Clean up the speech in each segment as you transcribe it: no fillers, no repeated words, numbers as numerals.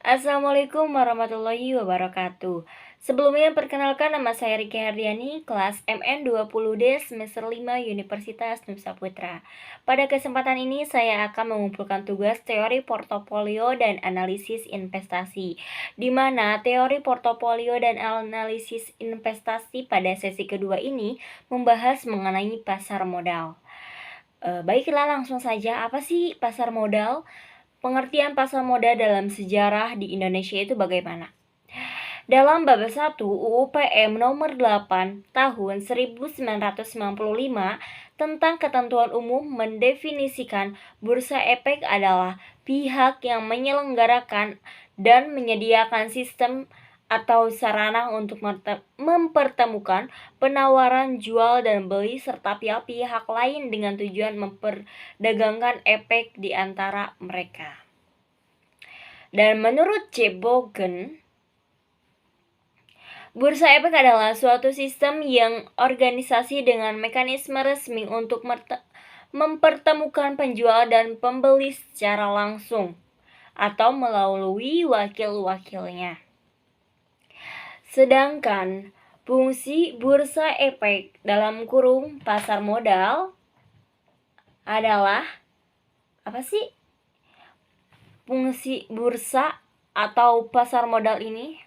Assalamualaikum warahmatullahi wabarakatuh. Sebelumnya perkenalkan, nama saya Riki Hardiani, kelas MN20D semester 5 Universitas Nusa Putra. Pada kesempatan ini saya akan mengumpulkan tugas teori portofolio dan analisis investasi, di mana teori portofolio dan analisis investasi pada sesi kedua ini membahas mengenai pasar modal. Baiklah, langsung saja, apa sih pasar modal? Pengertian pasar modal dalam sejarah di Indonesia itu bagaimana? Dalam bab 1 UU PM nomor 8 tahun 1995 tentang ketentuan umum mendefinisikan bursa efek adalah pihak yang menyelenggarakan dan menyediakan sistem atau sarana untuk mempertemukan penawaran jual dan beli serta pihak-pihak lain dengan tujuan memperdagangkan efek di antara mereka. Dan menurut C. Bogen, bursa efek adalah suatu sistem yang organisasi dengan mekanisme resmi untuk mempertemukan penjual dan pembeli secara langsung atau melalui wakil-wakilnya. Sedangkan fungsi bursa efek dalam kurung pasar modal adalah apa sih? Fungsi bursa atau pasar modal ini?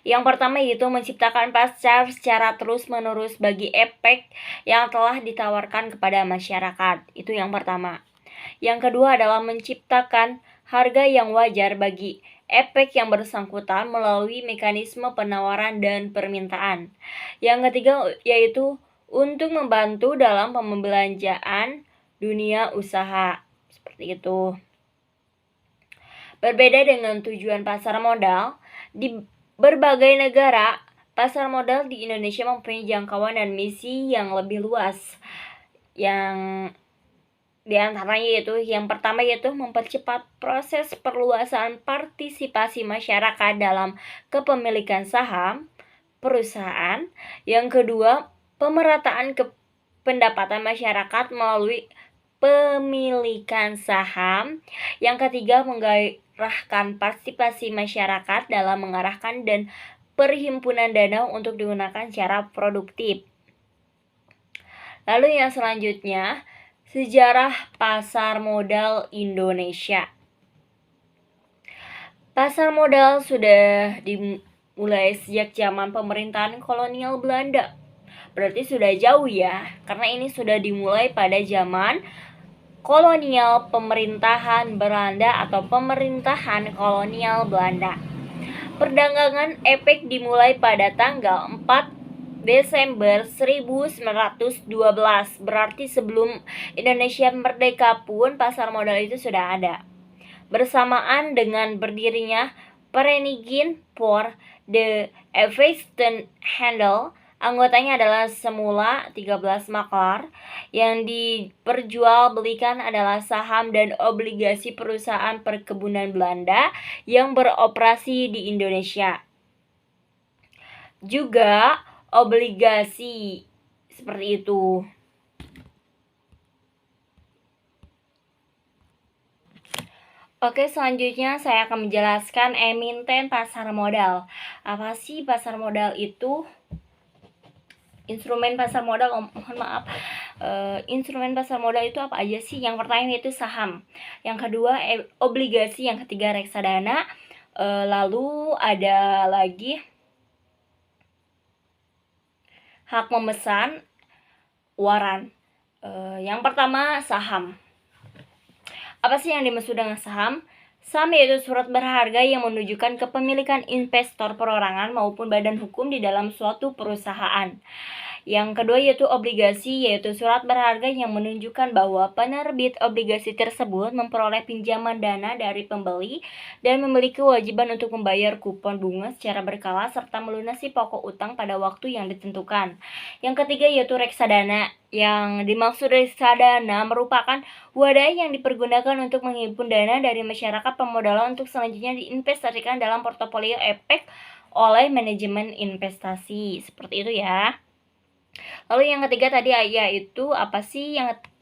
Yang pertama yaitu menciptakan pasar secara terus-menerus bagi efek yang telah ditawarkan kepada masyarakat. Itu yang pertama. Yang kedua adalah menciptakan harga yang wajar bagi efek yang bersangkutan melalui mekanisme penawaran dan permintaan. Yang ketiga yaitu untuk membantu dalam pembelanjaan dunia usaha. Seperti itu. Berbeda dengan tujuan pasar modal, di berbagai negara, pasar modal di Indonesia mempunyai jangkauan dan misi yang lebih luas. Yang di antaranya yaitu yang pertama yaitu mempercepat proses perluasan partisipasi masyarakat dalam kepemilikan saham perusahaan. Yang kedua, pemerataan pendapatan masyarakat melalui pemilikan saham. Yang ketiga, menggairahkan partisipasi masyarakat dalam mengarahkan dan perhimpunan dana untuk digunakan secara produktif. Lalu yang selanjutnya, sejarah pasar modal Indonesia. Pasar modal sudah dimulai sejak zaman pemerintahan kolonial Belanda. Berarti sudah jauh ya, karena ini sudah dimulai pada zaman kolonial pemerintahan Belanda atau pemerintahan kolonial Belanda. Perdagangan efek dimulai pada tanggal 4 Desember 1912. Berarti sebelum Indonesia merdeka pun pasar modal itu sudah ada. Bersamaan dengan berdirinya Vereniging for the Handel, anggotanya adalah semula 13 maklar. Yang diperjualbelikan adalah saham dan obligasi perusahaan perkebunan Belanda yang beroperasi di Indonesia. Juga obligasi seperti itu. Oke, selanjutnya saya akan menjelaskan emiten pasar modal. Apa sih pasar modal itu? Instrumen pasar modal, mohon maaf. Instrumen pasar modal itu apa aja sih? Yang pertama yaitu saham. Yang kedua obligasi, yang ketiga reksadana. Lalu ada lagi hak memesan, waran. Yang pertama saham. Apa sih yang dimaksud dengan saham? Saham yaitu surat berharga yang menunjukkan kepemilikan investor perorangan maupun badan hukum di dalam suatu perusahaan. Yang kedua yaitu obligasi, yaitu surat berharga yang menunjukkan bahwa penerbit obligasi tersebut memperoleh pinjaman dana dari pembeli dan memiliki kewajiban untuk membayar kupon bunga secara berkala serta melunasi pokok utang pada waktu yang ditentukan. Yang ketiga yaitu reksadana. Yang dimaksud reksadana merupakan wadah yang dipergunakan untuk menghimpun dana dari masyarakat pemodalan untuk selanjutnya diinvestasikan dalam portofolio efek oleh manajemen investasi. Seperti itu ya. Lalu yang ketiga tadi yaitu apa sih?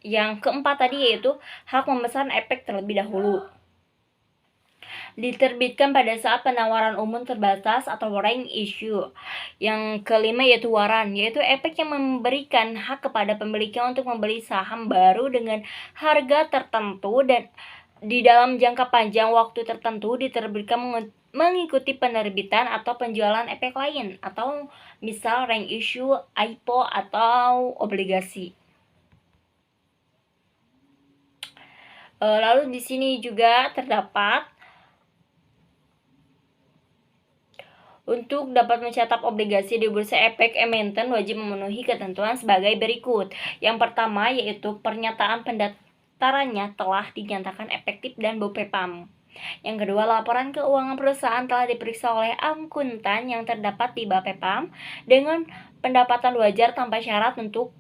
Yang keempat tadi yaitu hak memesan efek terlebih dahulu. diterbitkan pada saat penawaran umum terbatas atau rank issue. Yang kelima yaitu waran, yaitu efek yang memberikan hak kepada pemiliknya untuk membeli saham baru dengan harga tertentu dan di dalam jangka panjang waktu tertentu diterbitkan mengikuti penerbitan atau penjualan efek lain atau misal rank issue, IPO atau obligasi. Lalu di sini juga terdapat untuk dapat mencetak obligasi di bursa efek emiten wajib memenuhi ketentuan sebagai berikut. Yang pertama yaitu pernyataan pendaftarannya telah dinyatakan efektif dan BPOM. Yang kedua, laporan keuangan perusahaan telah diperiksa oleh akuntan yang terdapat di BPOM dengan pendapatan wajar tanpa syarat untuk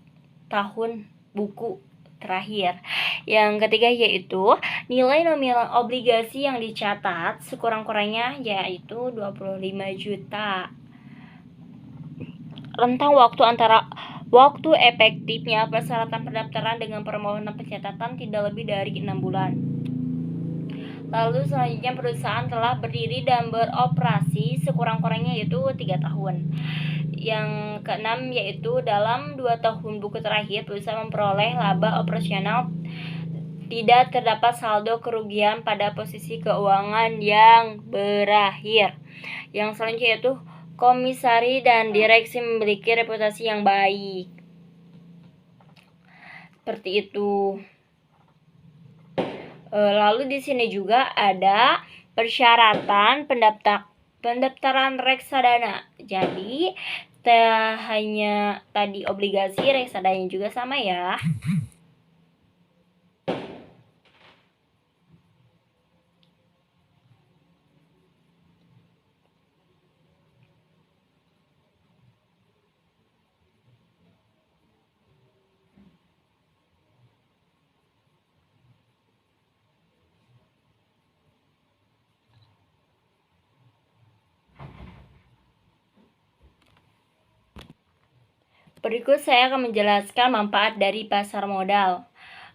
tahun buku terakhir. Yang ketiga yaitu nilai nominal obligasi yang dicatat sekurang-kurangnya yaitu 25 juta. Rentang waktu antara waktu efektifnya persyaratan pendaftaran dengan permohonan pencatatan tidak lebih dari 6 bulan. Lalu selanjutnya perusahaan telah berdiri dan beroperasi sekurang-kurangnya yaitu 3 tahun. Yang keenam yaitu dalam 2 tahun buku terakhir perusahaan memperoleh laba operasional, tidak terdapat saldo kerugian pada posisi keuangan yang berakhir. Yang selanjutnya yaitu komisari dan direksi memiliki reputasi yang baik. Seperti itu. Lalu di sini juga ada persyaratan pendaftaran reksadana. Jadi hanya tadi obligasi, reksadana juga sama ya. Berikut saya akan menjelaskan manfaat dari pasar modal.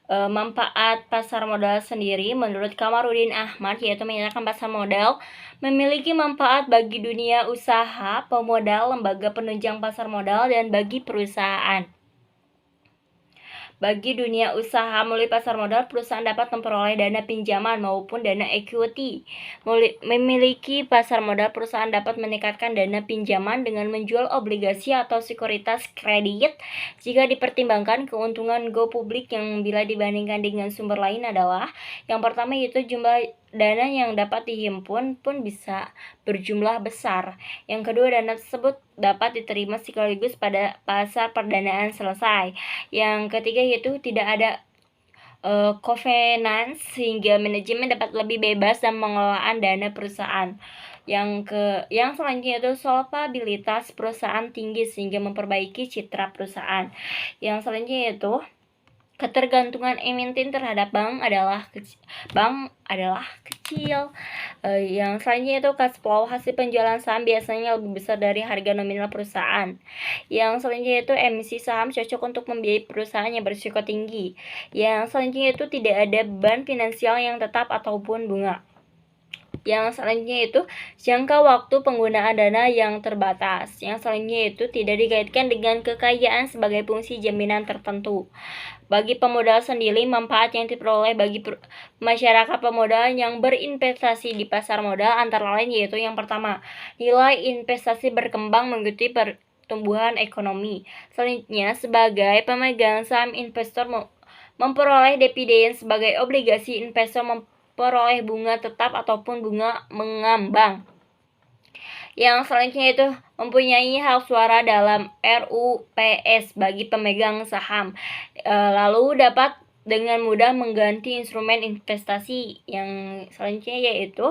Manfaat pasar modal sendiri menurut Kamarudin Ahmad yaitu menyatakan pasar modal memiliki manfaat bagi dunia usaha, pemodal, lembaga penunjang pasar modal, dan bagi perusahaan. Bagi dunia usaha, melalui pasar modal, perusahaan dapat memperoleh dana pinjaman maupun dana equity. Memiliki pasar modal, perusahaan dapat meningkatkan dana pinjaman dengan menjual obligasi atau sekuritas kredit. Jika dipertimbangkan keuntungan go publik yang bila dibandingkan dengan sumber lain adalah yang pertama yaitu jumlah dana yang dapat dihimpun pun bisa berjumlah besar. Yang kedua, dana tersebut dapat diterima sekaligus pada pasar perdanaan selesai. Yang ketiga yaitu tidak ada covenant sehingga manajemen dapat lebih bebas dalam pengelolaan dana perusahaan. Yang selanjutnya itu solvabilitas perusahaan tinggi sehingga memperbaiki citra perusahaan. Yang selanjutnya yaitu ketergantungan emiten terhadap bank adalah kecil. Yang selanjutnya itu cash flow hasil penjualan saham biasanya lebih besar dari harga nominal perusahaan. Yang selanjutnya itu emisi saham cocok untuk membiayai perusahaan yang berisiko tinggi. Yang selanjutnya itu tidak ada beban finansial yang tetap ataupun bunga. Yang selanjutnya itu jangka waktu penggunaan dana yang terbatas. Yang selanjutnya itu tidak dikaitkan dengan kekayaan sebagai fungsi jaminan tertentu. Bagi pemodal sendiri, manfaat yang diperoleh bagi masyarakat pemodal yang berinvestasi di pasar modal antara lain yaitu yang pertama, nilai investasi berkembang mengikuti pertumbuhan ekonomi. Selanjutnya, sebagai pemegang saham, investor memperoleh dividen, sebagai obligasi investor memperoleh bunga tetap ataupun bunga mengambang. Yang selanjutnya itu mempunyai hak suara dalam RUPS bagi pemegang saham. Lalu dapat dengan mudah mengganti instrumen investasi. Yang selanjutnya yaitu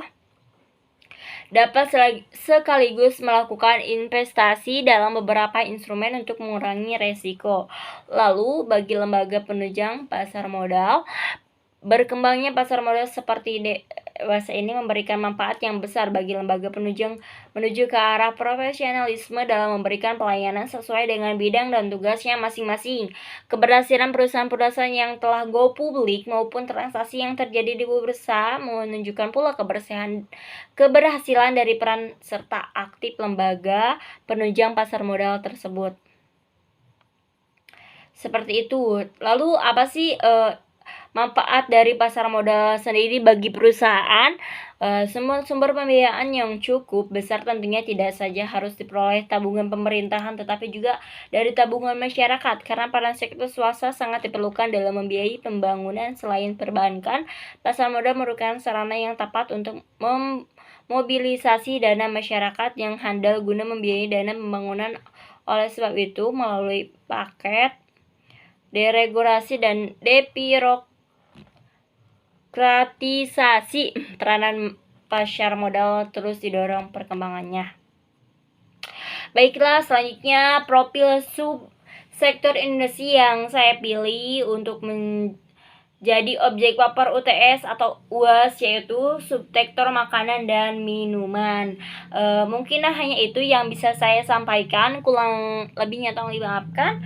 dapat sekaligus melakukan investasi dalam beberapa instrumen untuk mengurangi resiko. Lalu bagi lembaga penunjang pasar modal, berkembangnya pasar modal seperti dewasa ini memberikan manfaat yang besar bagi lembaga penunjang menuju ke arah profesionalisme dalam memberikan pelayanan sesuai dengan bidang dan tugasnya masing-masing. Keberhasilan perusahaan-perusahaan yang telah go publik maupun transaksi yang terjadi di bursa menunjukkan pula keberhasilan dari peran serta aktif lembaga penunjang pasar modal tersebut. Seperti itu. Lalu apa sih manfaat dari pasar modal sendiri bagi perusahaan? Sumber pembiayaan yang cukup besar tentunya tidak saja harus diperoleh tabungan pemerintahan, tetapi juga dari tabungan masyarakat, karena peran sektor swasta sangat diperlukan dalam membiayai pembangunan. Selain perbankan, pasar modal merupakan sarana yang tepat untuk memobilisasi dana masyarakat yang handal guna membiayai dana pembangunan. Oleh sebab itu, melalui paket deregulasi dan debirokratisasi, peranan pasar modal terus didorong perkembangannya. Baiklah, selanjutnya profil subsektor industri yang saya pilih untuk menjadi objek paper UTS atau UAS, yaitu subsektor makanan dan minuman. Mungkin hanya itu yang bisa saya sampaikan, kurang lebihnya tolong dimaafkan.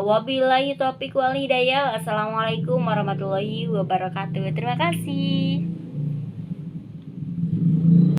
Wabillahi taufiq wal hidayah. Assalamualaikum warahmatullahi wabarakatuh. Terima kasih.